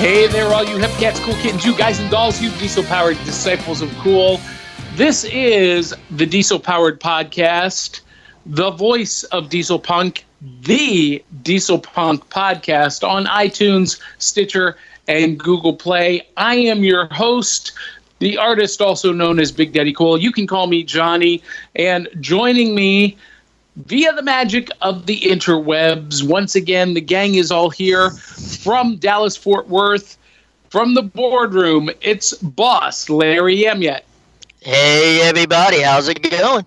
Hey there, all you hep cats, cool kittens, you guys and dolls, you diesel-powered disciples of cool. This is the Diesel-Powered Podcast, the voice of Dieselpunk, the Dieselpunk Podcast on iTunes, Stitcher, and Google Play. I am your host, the artist also known as Big Daddy Cool. You can call me Johnny, and joining me via the magic of the interwebs, once again, the gang is all here from Dallas-Fort Worth, from the boardroom. It's boss Larry Emyet. Hey, everybody. How's it going?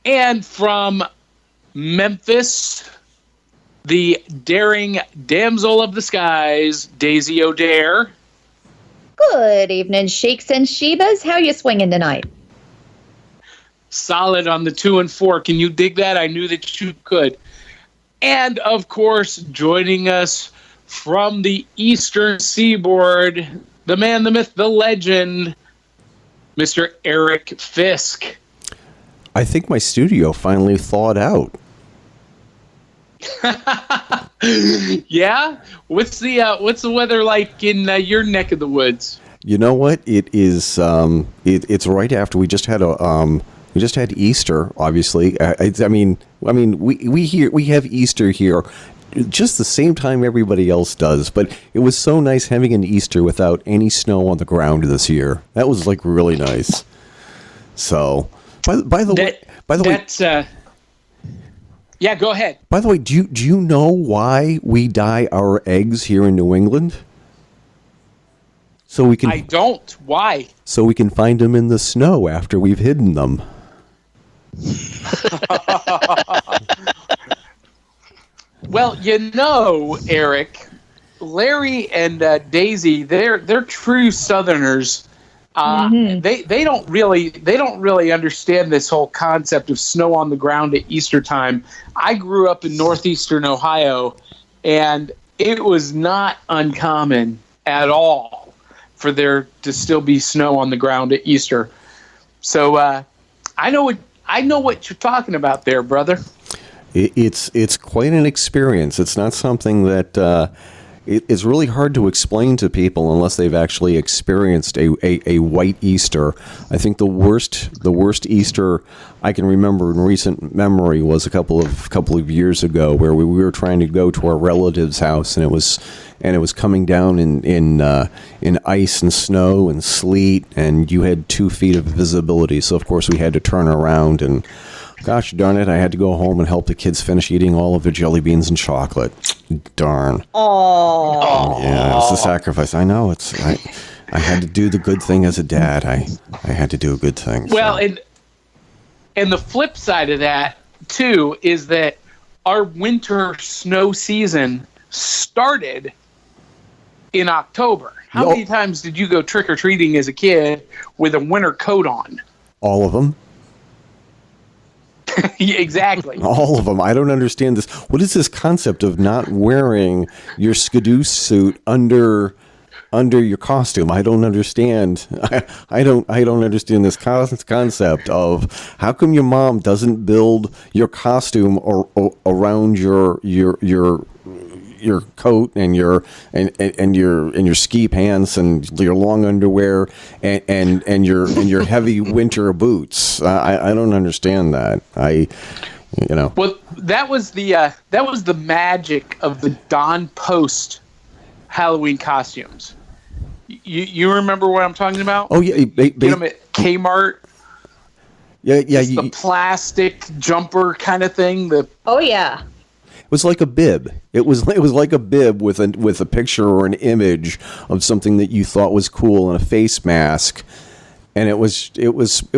And from Memphis, the daring damsel of the skies, Daisy O'Dare. Good evening, sheiks and shebas. How you swinging tonight? Solid on the 2 and 4. Can you dig that? I knew that you could. And, of course, joining us from the Eastern Seaboard, the man, the myth, the legend, Mr. Eric Fisk. I think my studio finally thawed out. Yeah? What's the weather like in your neck of the woods? You know what? It is. It's right after we just had Easter. Obviously, I mean, we have Easter here, just the same time everybody else does. But it was so nice having an Easter without any snow on the ground this year. That was like really nice. So, by the way. Yeah, go ahead. By the way, do you know why we dye our eggs here in New England? So we can. I don't. Why? So we can find them in the snow after we've hidden them. Well, Eric, Larry and Daisy, they're true Southerners. They don't really understand this whole concept of snow on the ground at Easter time. I grew up in northeastern Ohio, and it was not uncommon at all for there to still be snow on the ground at Easter. So I know what you're talking about there, brother. It's quite an experience. It's not something that it's really hard to explain to people unless they've actually experienced a white Easter. I think the worst Easter I can remember in recent memory was a couple of years ago, where we were trying to go to our relative's house, and it was coming down in ice and snow and sleet, and you had 2 feet of visibility. So of course we had to turn around, and gosh darn it, I had to go home and help the kids finish eating all of their jelly beans and chocolate. Darn. Oh. Yeah, it's a sacrifice. I know. I had to do the good thing as a dad. I had to do a good thing. Well, and the flip side of that too is that our winter snow season started in October. How many times did you go trick-or-treating as a kid with a winter coat on? All of them. Yeah, exactly. All of them. I don't understand this. What is this concept of not wearing your skidoo suit under your costume? I don't understand. I don't understand this concept of how come your mom doesn't build your costume or around your coat and your ski pants and your long underwear and your heavy winter boots. I don't understand that. Well, that was the magic of the Don Post Halloween costumes. You remember what I'm talking about? Oh yeah, get them at Kmart. Yeah. The plastic jumper kind of thing. Oh yeah. It was like a bib. It was like a bib with a picture or an image of something that you thought was cool and a face mask, and it was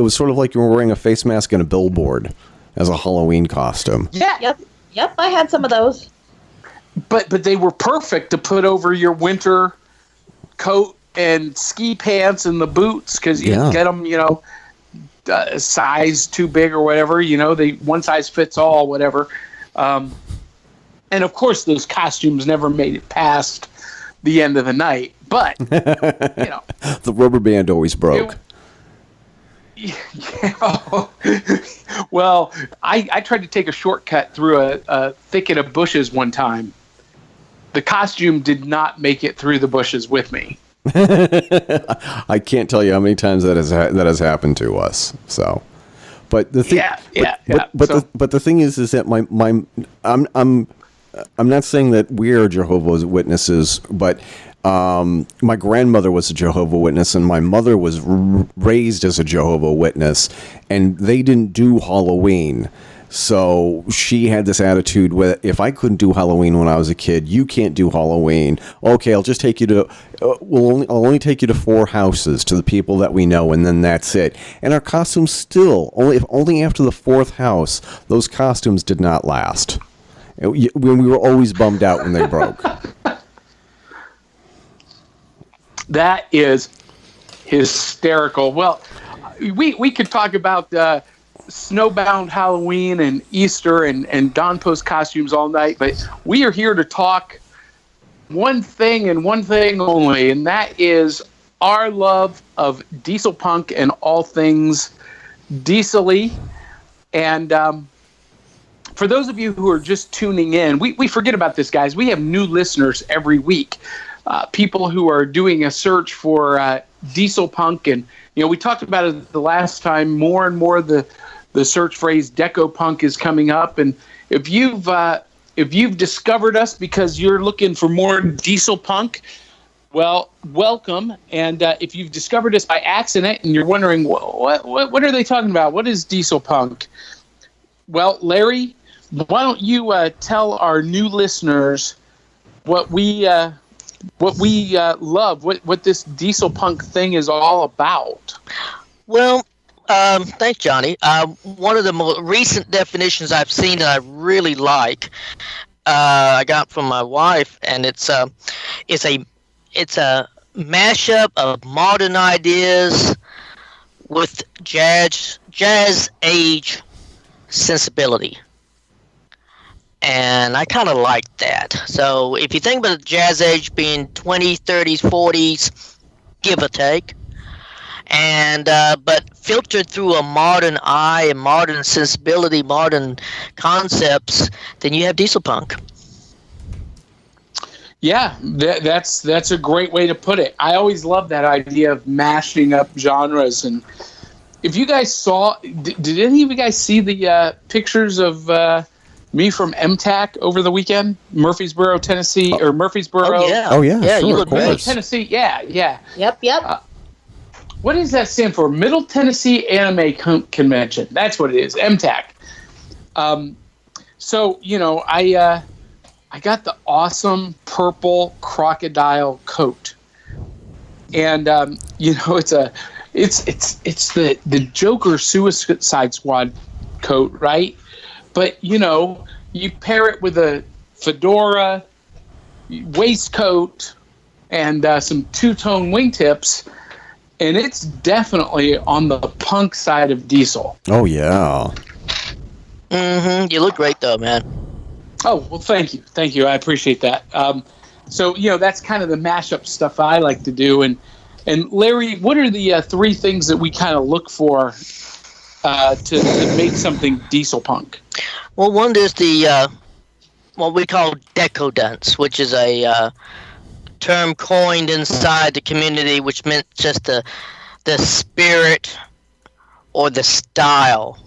sort of like you were wearing a face mask and a billboard as a Halloween costume. Yeah. Yep. I had some of those. But they were perfect to put over your winter coat and ski pants and the boots, because you get them, a size too big or whatever. They one size fits all, whatever. And of course, those costumes never made it past the end of the night. But the rubber band always broke. Well, I tried to take a shortcut through a thicket of bushes one time, the costume did not make it through the bushes with me. I can't tell you how many times that has happened to us. So, but the thing, but the thing is that I'm not saying that we're Jehovah's Witnesses, but my grandmother was a Jehovah's Witness, and my mother was raised as a Jehovah's Witness, and they didn't do Halloween. So she had this attitude where if I couldn't do Halloween when I was a kid, you can't do Halloween. Okay, I'll just take you to, I'll only take you to 4 houses, to the people that we know, and then that's it. And our costumes still, only after the 4th house, those costumes did not last. We were always bummed out when they broke. That is hysterical. Well, we could talk about Snowbound Halloween and Easter and Dawn Post costumes all night, but we are here to talk one thing and one thing only, and that is our love of Dieselpunk and all things Diesel-y. And for those of you who are just tuning in, we forget about this, guys. We have new listeners every week. People who are doing a search for Dieselpunk, and we talked about it the last time. More and more, the search phrase Decopunk is coming up, and if you've discovered us because you're looking for more Dieselpunk, well, welcome. And if you've discovered us by accident and you're wondering what are they talking about? What is Dieselpunk? Well, Larry, why don't you tell our new listeners what we love, what this Dieselpunk thing is all about? Well, thanks, Johnny. One of the more recent definitions I've seen that I really like, I got from my wife, and it's a mashup of modern ideas with jazz age sensibility. And I kind of like that. So if you think about the jazz age being 20s, 30s, 40s, give or take, and but filtered through a modern eye and modern sensibility, modern concepts, then you have Dieselpunk. Yeah, that's a great way to put it. I always love that idea of mashing up genres. And if you guys saw, did any of you guys see the pictures of me from MTAC over the weekend? Murfreesboro, Tennessee, or Murfreesboro? Oh yeah, sure, you look great. Tennessee, yeah. Yep. What does that stand for? Middle Tennessee Anime Convention. That's what it is, MTAC. So, I got the awesome purple crocodile coat. And, it's the Joker Suicide Squad coat, right? But, you pair it with a fedora, waistcoat, and some two-tone wingtips, and it's definitely on the punk side of Diesel. Oh, yeah. Mm-hmm. You look great, though, man. Oh, well, thank you. I appreciate that. So, that's kind of the mashup stuff I like to do. And Larry, what are the 3 things that we kind of look for to make something Dieselpunk? Well, one is the what we call decadence, which is a term coined inside the community, which meant just the spirit or the style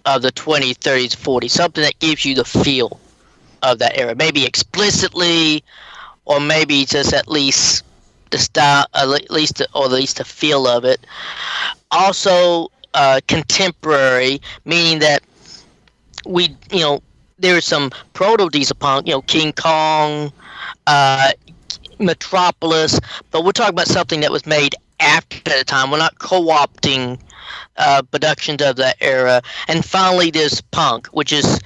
of the 20s, 30s, 40s, something that gives you the feel of that era, maybe explicitly, or maybe just at least the style, at least the feel of it. Also, contemporary, meaning that there's some proto-Dieselpunk, King Kong, Metropolis, but we're talking about something that was made after the time. We're not co-opting productions of that era. And finally, there's punk, which is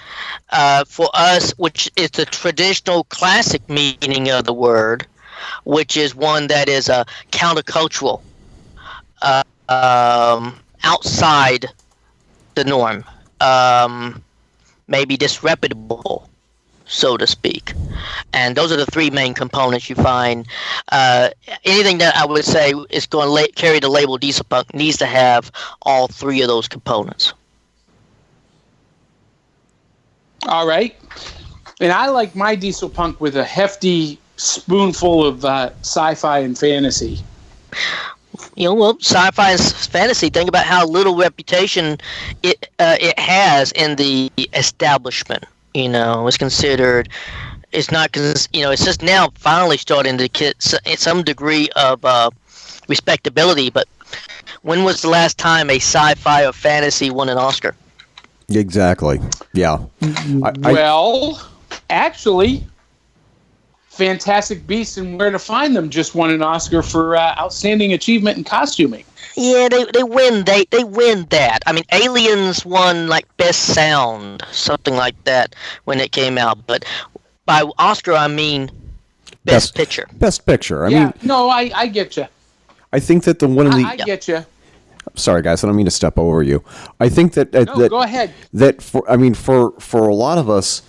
for us, which is the traditional classic meaning of the word, which is one that is countercultural, outside the norm, maybe disreputable, so to speak. And those are the 3 main components you find. Anything that I would say is going to carry the label Dieselpunk needs to have all 3 of those components. All right. And I like my Dieselpunk with a hefty spoonful of sci-fi and fantasy. Well, sci-fi and fantasy. Think about how little reputation it has in the establishment. It's considered. It's not because it's just now finally starting to get some degree of respectability. But when was the last time a sci-fi or fantasy won an Oscar? Exactly. Yeah. Actually, Fantastic Beasts and Where to Find Them just won an Oscar for outstanding achievement in costuming. Yeah, they win. They win that. I mean, Aliens won like best sound, something like that, when it came out. But by Oscar, I mean best picture. Best picture. I mean, no, I get you. I think that I get you. Sorry, guys, I don't mean to step over you. I think that go ahead. That for a lot of us,